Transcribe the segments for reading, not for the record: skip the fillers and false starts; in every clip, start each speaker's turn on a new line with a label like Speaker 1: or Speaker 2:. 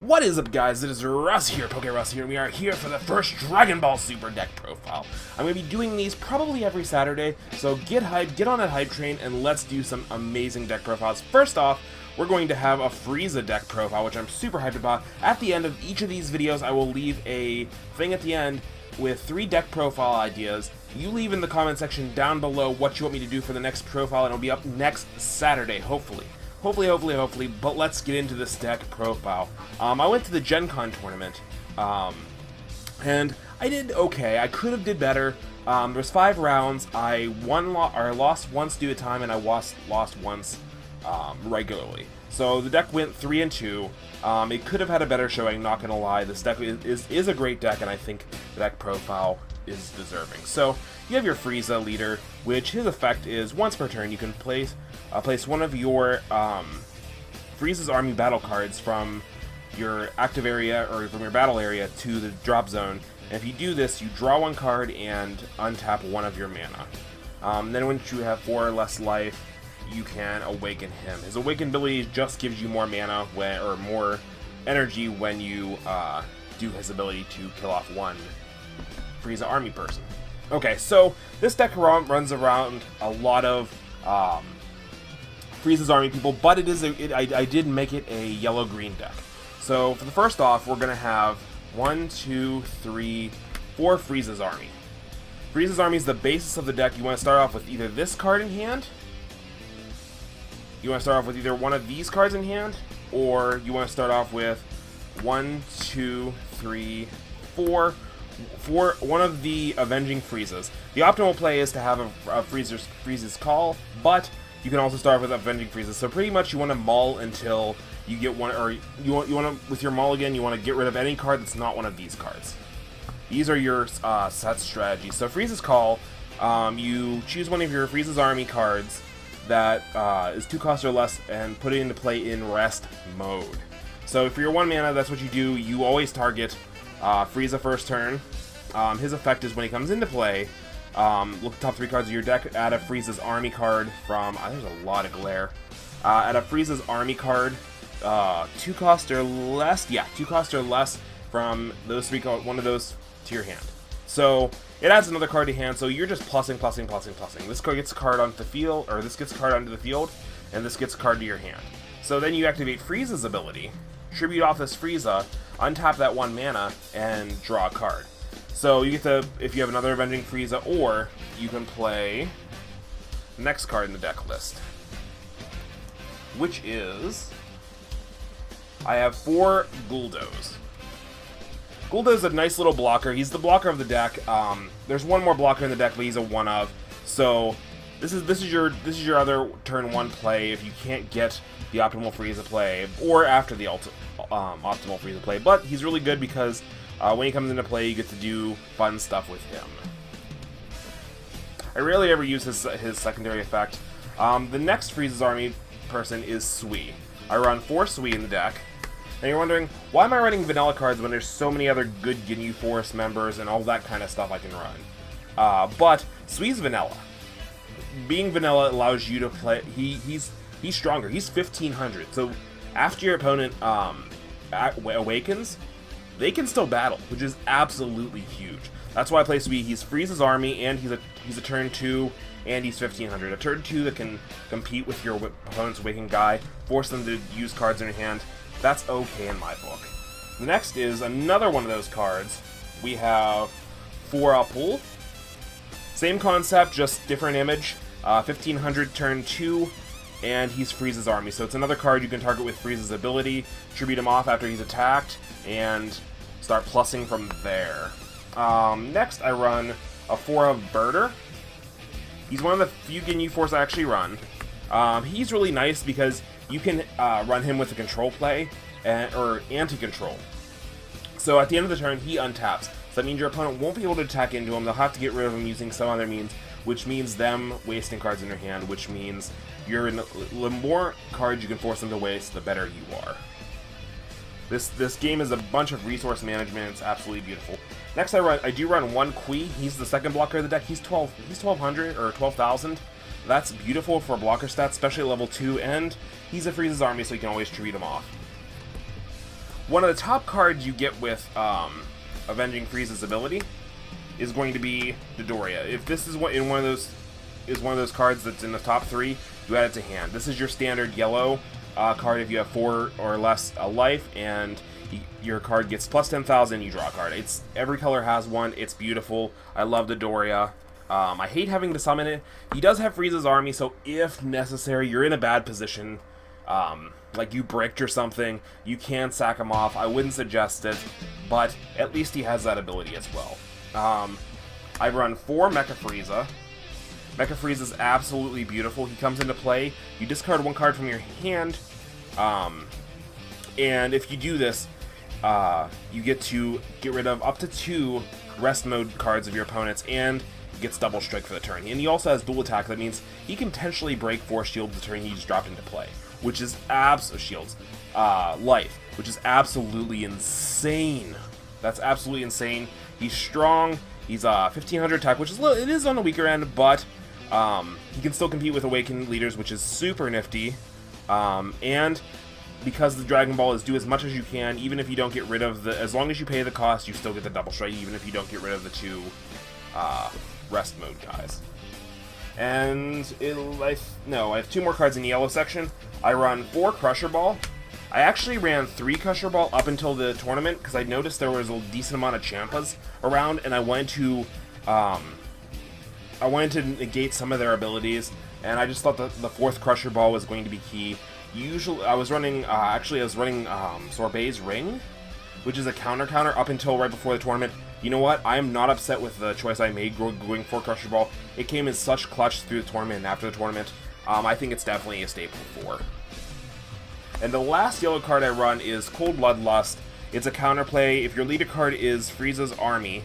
Speaker 1: What is up, guys? It is Russ here, PokeRuss here, and we are here for the first Dragon Ball Super deck profile. I'm going to be doing these probably every Saturday, so get hyped, get on that hype train, and let's do some amazing deck profiles. First off, we're going to have a Frieza deck profile, which I'm super hyped about. At the end of each of these videos, I will leave a thing at the end with 3 deck profile ideas. You leave in the comment section down below what you want me to do for the next profile, and it'll be up next Saturday, hopefully. Hopefully, but let's get into this deck profile. I went to the Gen Con tournament, and I did okay. I could have did better. There was 5 rounds. I lost once due to time, and I lost once regularly. So the deck went 3-2. It could have had a better showing, not gonna lie. This deck is a great deck, and I think the deck profile is deserving. So you have your Frieza leader, which his effect is once per turn you can place one of your Frieza's Army battle cards from your active area or from your battle area to the drop zone. And if you do this, you draw 1 card and untap 1 of your mana. Then once you have 4 or less life, you can awaken him. His awaken ability just gives you more mana or more energy when you do his ability to kill off 1 Frieza Army person. Okay, so this deck runs around a lot of Frieza's Army people, but I did make it a yellow-green deck. So for the first off, we're gonna have 1, 2, 3, 4 Frieza's Army. Frieza's Army is the basis of the deck. You want to start off with either this card in hand, you want to start off with either one of these cards in hand, or you want to start off with 1, 2, 3, 4. One of the Avenging Friezas. The optimal play is to have a Frieza's Call, but you can also start with Avenging Frieza. So pretty much you want to maul until you get one, or you want to, with your mulligan, you want to get rid of any card that's not one of these cards. These are your set strategies. So Frieza's Call, you choose one of your Frieza's Army cards that is 2 cost or less and put it into play in rest mode. So for your 1 mana, that's what you do. You always target Frieza first turn. His effect is when he comes into play, look at the top 3 cards of your deck, add a Frieza's Army card from, there's a lot of glare, add a Frieza's Army card, 2 cost or less, 2 cost or less from those 3 cards, one of those to your hand. So it adds another card to hand, so you're just plussing. This card gets a card onto the field, or this gets a card onto the field, and this gets a card to your hand. So then you activate Frieza's ability, tribute off this Frieza, untap that 1 mana, and draw a card. So you get to, if you have another Avenging Frieza, or you can play the next card in the deck list, which is, I have 4 Guldos. Guldo's a nice little blocker. He's the blocker of the deck. There's one more blocker in the deck, but he's a one of. So this is your other turn 1 play if you can't get the optimal Frieza play, or after the optimal Frieza play. But he's really good because when he comes into play, you get to do fun stuff with him. I rarely ever use his secondary effect. The next Frieza's Army person is Sui. I run 4 Sui in the deck. And you're wondering, why am I running vanilla cards when there's so many other good Ginyu Force members and all that kind of stuff I can run? But Sui's vanilla. Being vanilla allows you to play. He's stronger. He's 1500. So after your opponent awakens, they can still battle, which is absolutely huge. That's why I play Sui. He's Frieza's Army, and he's a turn 2, and he's 1500. A turn 2 that can compete with your opponent's awakened guy, force them to use cards in your hand. That's okay in my book. The next is another one of those cards. We have 4 Apul. Same concept, just different image. 1500 turn 2, and he's Frieza's Army. So it's another card you can target with Frieza's ability, tribute him off after he's attacked, and start plussing from there. Next I run a 4 of Birder. He's one of the few Ginyu Force I actually run. He's really nice because you can run him with a control play, or anti-control. So at the end of the turn, he untaps. So that means your opponent won't be able to attack into him. They'll have to get rid of him using some other means, which means them wasting cards in their hand, which means the more cards you can force them to waste, the better you are. This game is a bunch of resource management. It's absolutely beautiful. Next I do run 1 Kui. He's the second blocker of the deck. He's 1200 or 12,000. That's beautiful for blocker stats, especially at level 2, and he's a Frieza's Army, so you can always tribute him off. one of the top cards you get with Avenging Frieza's ability is going to be Dodoria. If this is one of those cards that's in the top 3, you add it to hand. This is your standard yellow card if you have 4 or less life, and your card gets plus 10,000, you draw a card. Every color has one. It's beautiful. I love Dodoria. I hate having to summon it. He does have Frieza's army, so if necessary, you're in a bad position. Like you bricked or something, you can sack him off. I wouldn't suggest it, but at least he has that ability as well. I run 4 Mecha Frieza. Mecha Frieza is absolutely beautiful. He comes into play. You discard 1 card from your hand, and if you do this, you get to get rid of up to 2 rest mode cards of your opponents, and he gets double strike for the turn. And he also has dual attack. That means he can potentially break 4 shields the turn he just dropped into play, which is life, which is absolutely insane. That's absolutely insane. He's strong. He's 1500 attack, which is it is on the weaker end, but he can still compete with Awakened Leaders, which is super nifty. And because the Dragon Ball is do as much as you can, even if you don't get rid of as long as you pay the cost, you still get the double strike, even if you don't get rid of the 2 rest mode guys. And I have 2 more cards in the yellow section. I run 4 Crusher Ball. I actually ran 3 Crusher Ball up until the tournament because I noticed there was a decent amount of Champas around, and I wanted to negate some of their abilities, and I just thought that the 4th Crusher Ball was going to be key. Usually, I was running Sorbet's Ring, which is a counter up until right before the tournament. You know what? I am not upset with the choice I made going for Crusher Ball. It came in such clutch through the tournament and after the tournament. I think it's definitely a staple 4. And the last yellow card I run is Cold Bloodlust. It's a counterplay. If your leader card is Frieza's army,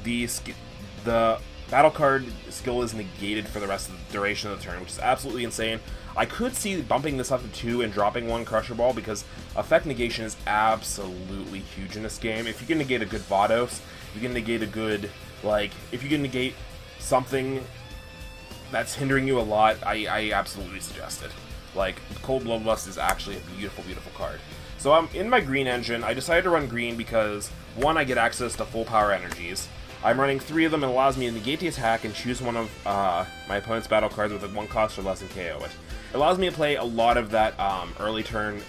Speaker 1: the battle card skill is negated for the rest of the duration of the turn, which is absolutely insane. I could see bumping this up to 2 and dropping 1 Crusher Ball because effect negation is absolutely huge in this game. If you can negate a good Vados, you can negate a good, if you can negate something that's hindering you a lot, I absolutely suggest it. Cold Bloodlust is actually a beautiful, beautiful card. So I'm in my green engine. I decided to run green because, 1, I get access to full power energies. I'm running 3 of them, and it allows me to negate the attack and choose one of my opponent's battle cards with a 1 cost or less and KO it. It allows me to play a lot of that early turn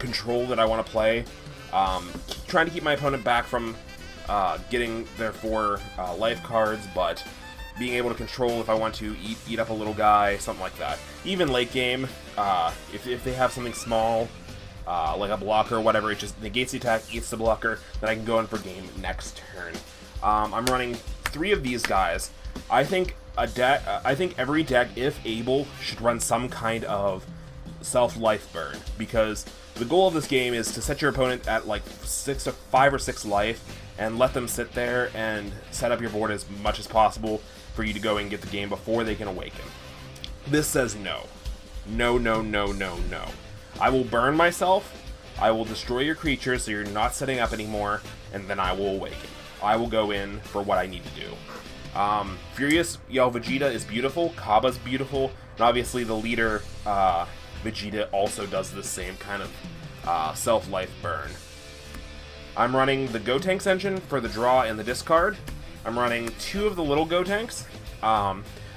Speaker 1: control that I want to play. Trying to keep my opponent back from getting their 4 life cards, but being able to control if I want to eat up a little guy, something like that. Even late game, if they have something small, like a blocker or whatever, it just negates the attack, eats the blocker, then I can go in for game next turn. I'm running 3 of these guys. I think every deck, if able, should run some kind of self-life burn, because the goal of this game is to set your opponent at 5 or 6 life, and let them sit there and set up your board as much as possible for you to go and get the game before they can awaken. This says no. No, no, no, no, no. I will burn myself, I will destroy your creatures so you're not setting up anymore, and then I will awaken. I will go in for what I need to do. Furious Yell Vegeta is beautiful, Kaba's beautiful, and obviously the leader, Vegeta, also does the same kind of self-life burn. I'm running the Gotenks engine for the draw and the discard. I'm running 2 of the little Gotenks.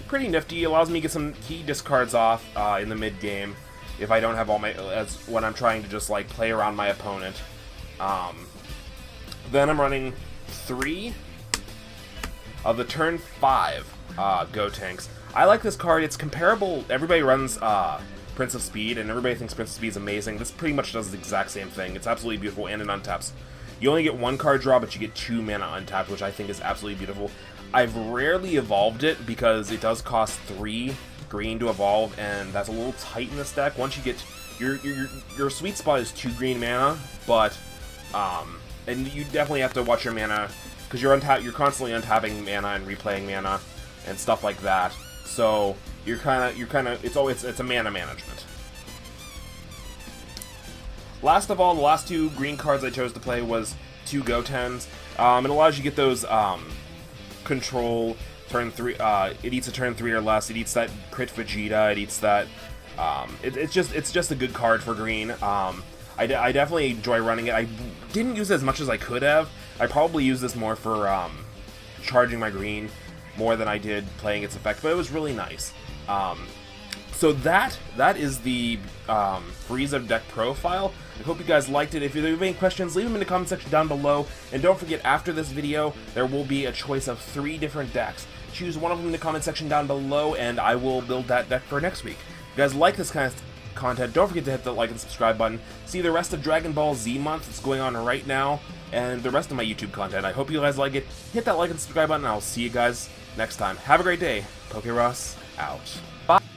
Speaker 1: Pretty nifty, allows me to get some key discards off in the mid-game if I don't have all my, when I'm trying to just play around my opponent. Then I'm running 3 of the turn 5 Gotenks. I like this card. It's comparable. Everybody runs Prince of Speed, and everybody thinks Prince of Speed is amazing. This pretty much does the exact same thing. It's absolutely beautiful, and it untaps. You only get 1 card draw, but you get 2 mana untapped, which I think is absolutely beautiful. I've rarely evolved it because it does cost 3 green to evolve, and that's a little tight in this deck. Once you get your sweet spot is 2 green mana, but and you definitely have to watch your mana because you're constantly untapping mana and replaying mana and stuff like that. So you're kind of it's a mana management. Last of all, the last 2 green cards I chose to play was 2 Gotens. It allows you to get those control turn 3. It eats a turn 3 or less. It eats that crit Vegeta. It eats that. It's just a good card for green. I definitely enjoy running it. I didn't use it as much as I could have. I probably used this more for charging my green more than I did playing its effect, but it was really nice. So that is the Frieza deck profile. I hope you guys liked it. If you have any questions, leave them in the comment section down below. And don't forget, after this video, there will be a choice of 3 different decks. Choose one of them in the comment section down below, and I will build that deck for next week. If you guys like this kind of content, don't forget to hit the like and subscribe button. See the rest of Dragon Ball Z month that's going on right now, and the rest of my YouTube content. I hope you guys like it. Hit that like and subscribe button, and I'll see you guys next time. Have a great day. PokeRuss out. Bye.